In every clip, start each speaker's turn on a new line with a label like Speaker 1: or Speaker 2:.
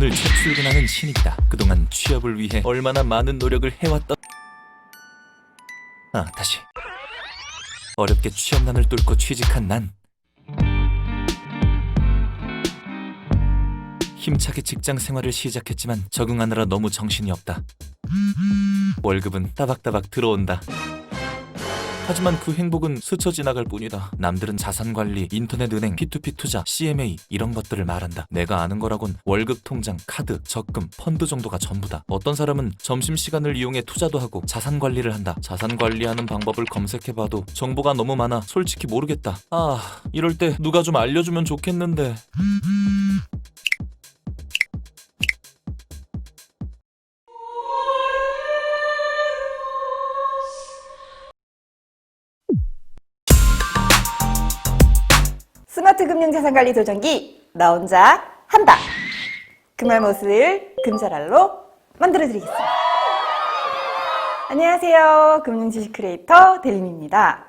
Speaker 1: 오늘 첫 출근하는 신입이다. 그동안 취업을 위해 얼마나 많은 노력을 해왔던. 다시. 어렵게 취업난을 뚫고 취직한 난 힘차게 직장 생활을 시작했지만 적응하느라 너무 정신이 없다. 월급은 따박따박 들어온다. 하지만 그 행복은 스쳐 지나갈 뿐이다. 남들은 자산관리, 인터넷은행, P2P 투자, CMA 이런 것들을 말한다. 내가 아는 거라곤 월급 통장, 카드, 적금, 펀드 정도가 전부다. 어떤 사람은 점심시간을 이용해 투자도 하고 자산관리를 한다. 자산관리하는 방법을 검색해봐도 정보가 너무 많아 솔직히 모르겠다. 이럴 때 누가 좀 알려주면 좋겠는데.
Speaker 2: 스마트 금융자산관리 도전기 나 혼자 한다. 그 말못을 금자랄로 만들어드리겠습니다. 안녕하세요. 금융지식 크리에이터 델림입니다.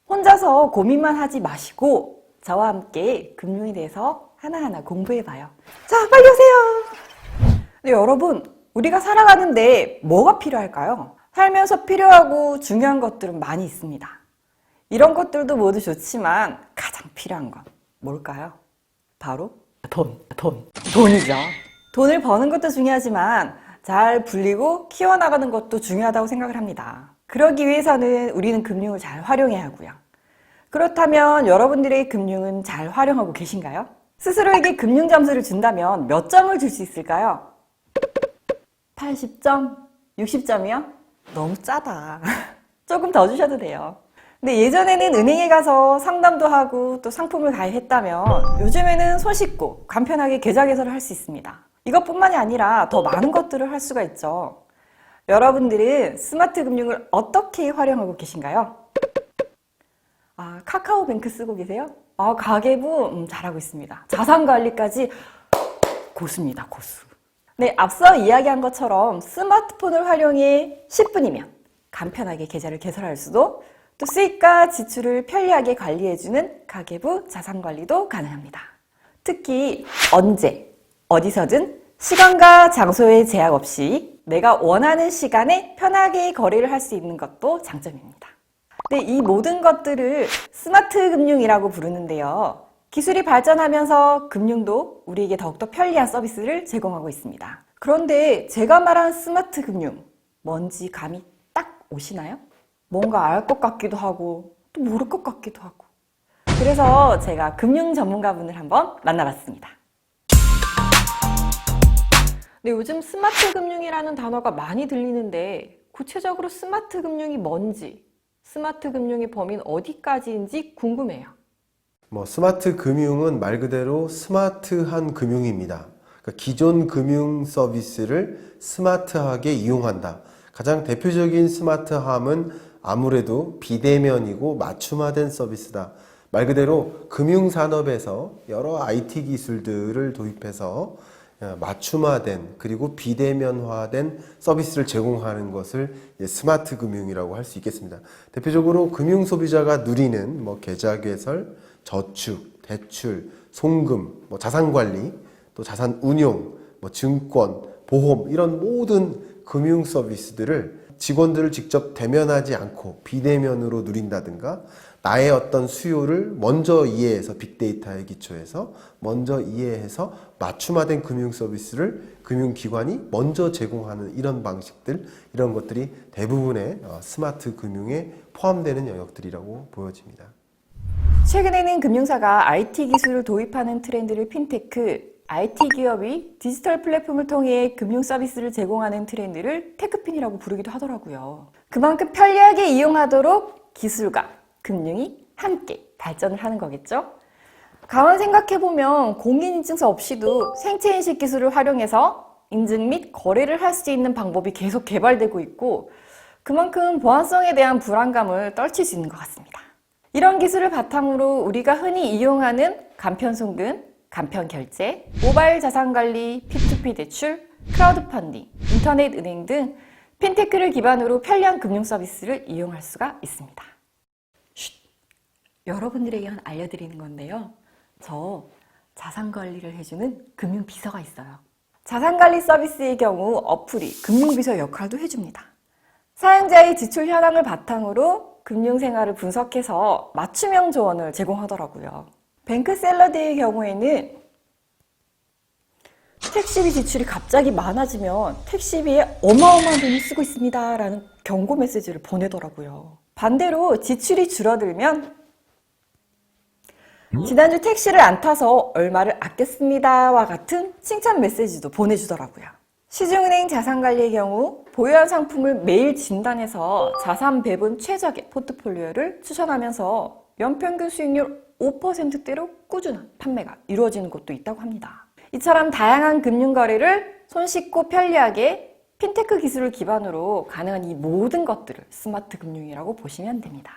Speaker 2: 혼자서 고민만 하지 마시고 저와 함께 금융에 대해서 하나하나 공부해봐요. 자, 빨리 오세요. 네, 여러분, 우리가 살아가는데 뭐가 필요할까요? 살면서 필요하고 중요한 것들은 많이 있습니다. 이런 것들도 모두 좋지만 가장 필요한 건 뭘까요? 바로 돈이죠. 돈을 버는 것도 중요하지만 잘 불리고 키워나가는 것도 중요하다고 생각을 합니다. 그러기 위해서는 우리는 금융을 잘 활용해야 하고요. 그렇다면 여러분들의 금융은 잘 활용하고 계신가요? 스스로에게 금융 점수를 준다면 몇 점을 줄 수 있을까요? 80점? 60점이요? 너무 짜다. 조금 더 주셔도 돼요. 근데 예전에는 은행에 가서 상담도 하고 또 상품을 가입했다면 요즘에는 손쉽고 간편하게 계좌 개설을 할 수 있습니다. 이것뿐만이 아니라 더 많은 것들을 할 수가 있죠. 여러분들은 스마트 금융을 어떻게 활용하고 계신가요? 카카오뱅크 쓰고 계세요? 가계부 잘하고 있습니다. 자산관리까지 고수입니다, 고수. 네, 앞서 이야기한 것처럼 스마트폰을 활용해 10분이면 간편하게 계좌를 개설할 수도, 또 수익과 지출을 편리하게 관리해주는 가계부 자산관리도 가능합니다. 특히 언제, 어디서든 시간과 장소의 제약 없이 내가 원하는 시간에 편하게 거래를 할 수 있는 것도 장점입니다. 네, 이 모든 것들을 스마트 금융이라고 부르는데요. 기술이 발전하면서 금융도 우리에게 더욱더 편리한 서비스를 제공하고 있습니다. 그런데 제가 말한 스마트 금융, 뭔지 감이 딱 오시나요? 뭔가 알 것 같기도 하고 또 모를 것 같기도 하고. 그래서 제가 금융 전문가분을 한번 만나봤습니다. 네, 요즘 스마트 금융이라는 단어가 많이 들리는데 구체적으로 스마트 금융이 뭔지, 스마트 금융의 범위는 어디까지인지 궁금해요.
Speaker 3: 스마트 금융은 말 그대로 스마트한 금융입니다. 그러니까 기존 금융 서비스를 스마트하게 이용한다. 가장 대표적인 스마트함은 아무래도 비대면이고 맞춤화된 서비스다. 말 그대로 금융산업에서 여러 IT 기술들을 도입해서 맞춤화된 그리고 비대면화된 서비스를 제공하는 것을 스마트 금융이라고 할 수 있겠습니다. 대표적으로 금융 소비자가 누리는 계좌 개설, 저축, 대출, 송금, 자산관리, 또 자산 운용, 증권, 보험 이런 모든 금융 서비스들을 직원들을 직접 대면하지 않고 비대면으로 누린다든가 나의 어떤 수요를 먼저 이해해서 빅데이터에 기초해서 먼저 이해해서 맞춤화된 금융 서비스를 금융기관이 먼저 제공하는 이런 방식들, 이런 것들이 대부분의 스마트 금융에 포함되는 영역들이라고 보여집니다.
Speaker 2: 최근에는 금융사가 IT 기술을 도입하는 트렌드를 핀테크, IT 기업이 디지털 플랫폼을 통해 금융 서비스를 제공하는 트렌드를 테크핀이라고 부르기도 하더라고요. 그만큼 편리하게 이용하도록 기술과 금융이 함께 발전을 하는 거겠죠? 가만 생각해보면 공인인증서 없이도 생체인식 기술을 활용해서 인증 및 거래를 할 수 있는 방법이 계속 개발되고 있고 그만큼 보안성에 대한 불안감을 떨칠 수 있는 것 같습니다. 이런 기술을 바탕으로 우리가 흔히 이용하는 간편 송금, 간편 결제, 모바일 자산관리, P2P 대출, 크라우드 펀딩, 인터넷 은행 등 핀테크를 기반으로 편리한 금융 서비스를 이용할 수가 있습니다. 여러분들에게 알려드리는 건데요. 저 자산관리를 해주는 금융비서가 있어요. 자산관리 서비스의 경우 어플이 금융비서 역할도 해줍니다. 사용자의 지출 현황을 바탕으로 금융생활을 분석해서 맞춤형 조언을 제공하더라고요. 뱅크샐러드의 경우에는 택시비 지출이 갑자기 많아지면 택시비에 어마어마한 돈을 쓰고 있습니다 라는 경고 메시지를 보내더라고요. 반대로 지출이 줄어들면 지난주 택시를 안 타서 얼마를 아꼈습니다와 같은 칭찬 메시지도 보내주더라고요. 시중은행 자산관리의 경우 보유한 상품을 매일 진단해서 자산 배분 최적의 포트폴리오를 추천하면서 연평균 수익률 5%대로 꾸준한 판매가 이루어지는 곳도 있다고 합니다. 이처럼 다양한 금융거래를 손쉽고 편리하게 핀테크 기술을 기반으로 가능한 이 모든 것들을 스마트 금융이라고 보시면 됩니다.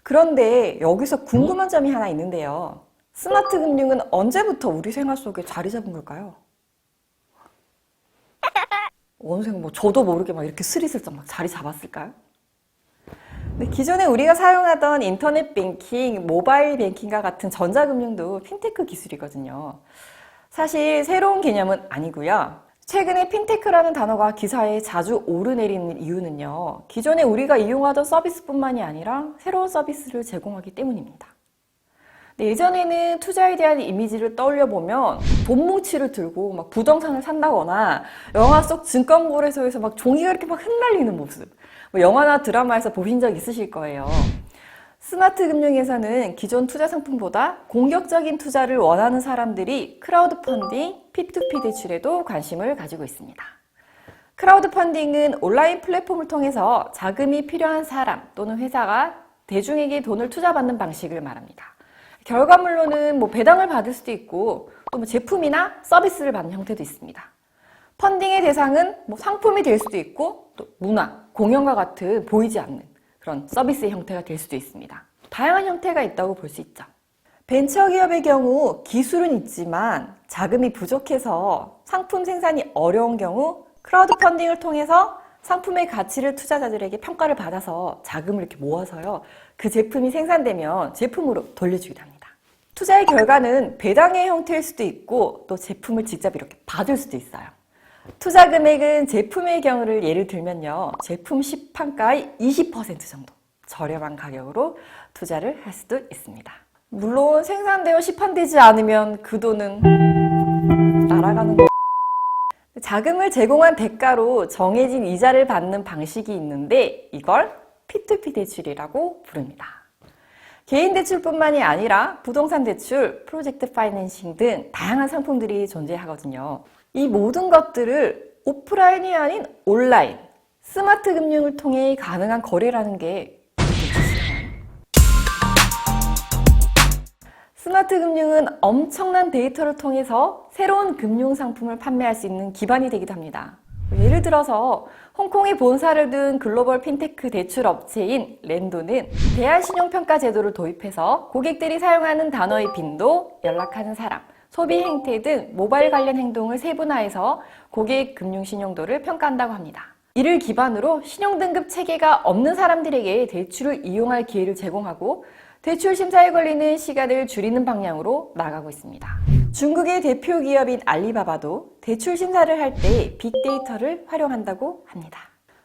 Speaker 2: 그런데 여기서 궁금한 점이 하나 있는데요. 스마트 금융은 언제부터 우리 생활 속에 자리 잡은 걸까요? 어느새 저도 모르게 막 이렇게 스리슬쩍 막 자리 잡았을까요? 네, 기존에 우리가 사용하던 인터넷 뱅킹, 모바일 뱅킹과 같은 전자금융도 핀테크 기술이거든요. 사실 새로운 개념은 아니고요. 최근에 핀테크라는 단어가 기사에 자주 오르내리는 이유는요. 기존에 우리가 이용하던 서비스뿐만이 아니라 새로운 서비스를 제공하기 때문입니다. 네, 예전에는 투자에 대한 이미지를 떠올려 보면 돈 뭉치를 들고 막 부동산을 산다거나 영화 속 증권거래소에서 막 종이가 이렇게 막 흩날리는 모습, 영화나 드라마에서 보신 적 있으실 거예요. 스마트 금융에서는 기존 투자 상품보다 공격적인 투자를 원하는 사람들이 크라우드 펀딩, P2P 대출에도 관심을 가지고 있습니다. 크라우드 펀딩은 온라인 플랫폼을 통해서 자금이 필요한 사람 또는 회사가 대중에게 돈을 투자받는 방식을 말합니다. 결과물로는 배당을 받을 수도 있고 또 제품이나 서비스를 받는 형태도 있습니다. 펀딩의 대상은 상품이 될 수도 있고 또 문화, 공연과 같은 보이지 않는 그런 서비스의 형태가 될 수도 있습니다. 다양한 형태가 있다고 볼 수 있죠. 벤처기업의 경우 기술은 있지만 자금이 부족해서 상품 생산이 어려운 경우 크라우드 펀딩을 통해서 상품의 가치를 투자자들에게 평가를 받아서 자금을 이렇게 모아서요. 그 제품이 생산되면 제품으로 돌려주기도 합니다. 투자의 결과는 배당의 형태일 수도 있고 또 제품을 직접 이렇게 받을 수도 있어요. 투자 금액은 제품의 경우를 예를 들면요. 제품 시판가의 20% 정도 저렴한 가격으로 투자를 할 수도 있습니다. 물론 생산되어 시판되지 않으면 그 돈은 날아가는 거. 자금을 제공한 대가로 정해진 이자를 받는 방식이 있는데 이걸 P2P 대출이라고 부릅니다. 개인 대출뿐만이 아니라 부동산 대출, 프로젝트 파이낸싱 등 다양한 상품들이 존재하거든요. 이 모든 것들을 오프라인이 아닌 온라인, 스마트 금융을 통해 가능한 거래라는 게 스마트 금융은 엄청난 데이터를 통해서 새로운 금융 상품을 판매할 수 있는 기반이 되기도 합니다. 예를 들어서 홍콩에 본사를 둔 글로벌 핀테크 대출 업체인 랜도는 대안신용평가 제도를 도입해서 고객들이 사용하는 단어의 빈도, 연락하는 사람, 소비 행태 등 모바일 관련 행동을 세분화해서 고객 금융 신용도를 평가한다고 합니다. 이를 기반으로 신용등급 체계가 없는 사람들에게 대출을 이용할 기회를 제공하고 대출 심사에 걸리는 시간을 줄이는 방향으로 나아가고 있습니다. 중국의 대표 기업인 알리바바도 대출 심사를 할 때 빅데이터를 활용한다고 합니다.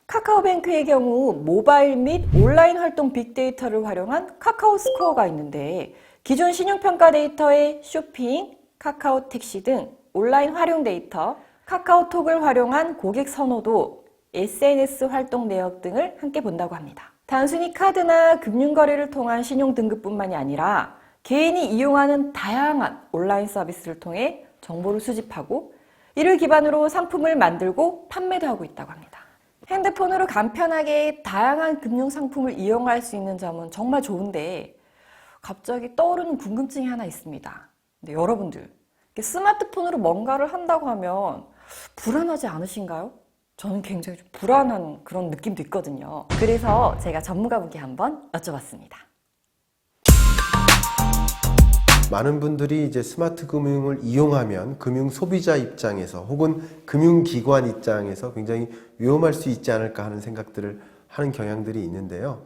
Speaker 2: 카카오뱅크의 경우 모바일 및 온라인 활동 빅데이터를 활용한 카카오 스코어가 있는데 기존 신용평가 데이터에 쇼핑, 카카오 택시 등 온라인 활용 데이터, 카카오톡을 활용한 고객 선호도, SNS 활동 내역 등을 함께 본다고 합니다. 단순히 카드나 금융거래를 통한 신용등급뿐만이 아니라 개인이 이용하는 다양한 온라인 서비스를 통해 정보를 수집하고 이를 기반으로 상품을 만들고 판매도 하고 있다고 합니다. 핸드폰으로 간편하게 다양한 금융상품을 이용할 수 있는 점은 정말 좋은데 갑자기 떠오르는 궁금증이 하나 있습니다. 근데 여러분들 스마트폰으로 뭔가를 한다고 하면 불안하지 않으신가요? 저는 굉장히 좀 불안한 그런 느낌도 있거든요. 그래서 제가 전문가분께 한번 여쭤봤습니다.
Speaker 3: 많은 분들이 이제 스마트 금융을 이용하면 금융 소비자 입장에서 혹은 금융기관 입장에서 굉장히 위험할 수 있지 않을까 하는 생각들을 하는 경향들이 있는데요.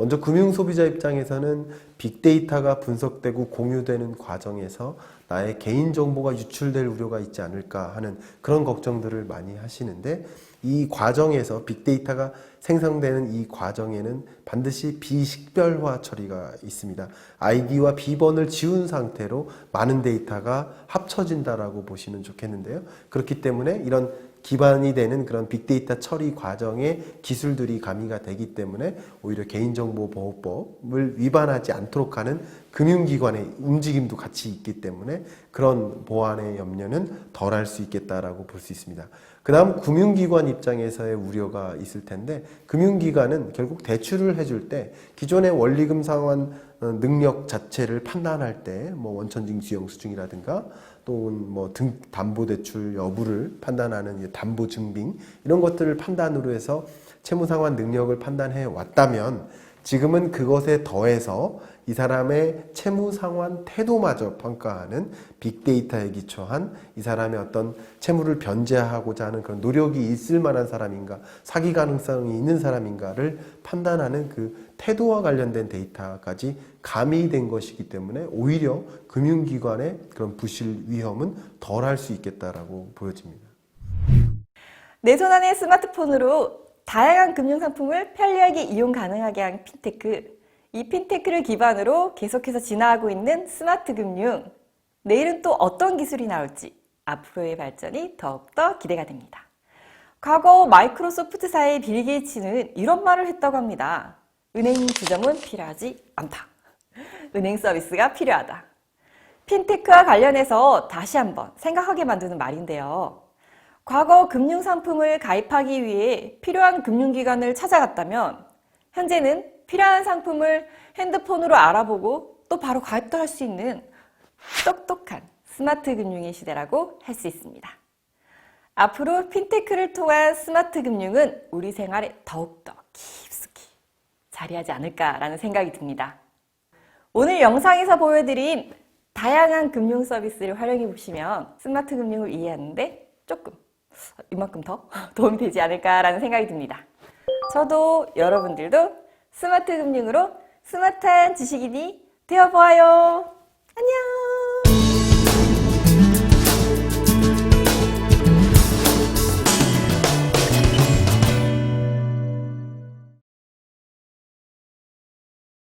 Speaker 3: 먼저 금융 소비자 입장에서는 빅데이터가 분석되고 공유되는 과정에서 나의 개인정보가 유출될 우려가 있지 않을까 하는 그런 걱정들을 많이 하시는데, 이 과정에서 빅데이터가 생성되는 이 과정에는 반드시 비식별화 처리가 있습니다. 아이디와 비번을 지운 상태로 많은 데이터가 합쳐진다라고 보시면 좋겠는데요. 그렇기 때문에 이런 기반이 되는 그런 빅데이터 처리 과정에 기술들이 가미가 되기 때문에 오히려 개인정보보호법을 위반하지 않도록 하는 금융기관의 움직임도 같이 있기 때문에 그런 보안의 염려는 덜할 수 있겠다라고 볼 수 있습니다. 그 다음 금융기관 입장에서의 우려가 있을 텐데, 금융기관은 결국 대출을 해줄 때 기존의 원리금 상환 능력 자체를 판단할 때 뭐 원천징수형 수준이라든가 또는 뭐 담보대출 여부를 판단하는 담보증빙 이런 것들을 판단으로 해서 채무상환 능력을 판단해 왔다면, 지금은 그것에 더해서 이 사람의 채무상환 태도마저 평가하는 빅데이터에 기초한 이 사람의 어떤 채무를 변제하고자 하는 그런 노력이 있을 만한 사람인가, 사기 가능성이 있는 사람인가를 판단하는 그 태도와 관련된 데이터까지 가미된 것이기 때문에 오히려 금융기관의 그런 부실 위험은 덜할 수 있겠다라고 보여집니다.
Speaker 2: 내 손 안의 스마트폰으로 다양한 금융상품을 편리하게 이용 가능하게 한 핀테크. 이 핀테크를 기반으로 계속해서 진화하고 있는 스마트 금융. 내일은 또 어떤 기술이 나올지 앞으로의 발전이 더욱더 기대가 됩니다. 과거 마이크로소프트사의 빌 게이츠는 이런 말을 했다고 합니다. 은행 지점은 필요하지 않다. 은행 서비스가 필요하다. 핀테크와 관련해서 다시 한번 생각하게 만드는 말인데요. 과거 금융상품을 가입하기 위해 필요한 금융기관을 찾아갔다면, 현재는 필요한 상품을 핸드폰으로 알아보고 또 바로 가입도 할 수 있는 똑똑한 스마트 금융의 시대라고 할 수 있습니다. 앞으로 핀테크를 통한 스마트 금융은 우리 생활에 더욱더 깊숙이 자리하지 않을까라는 생각이 듭니다. 오늘 영상에서 보여드린 다양한 금융 서비스를 활용해 보시면 스마트 금융을 이해하는데 조금 이만큼 더 도움이 되지 않을까라는 생각이 듭니다. 저도 여러분들도 스마트 금융으로 스마트한 지식인이 되어보아요. 안녕!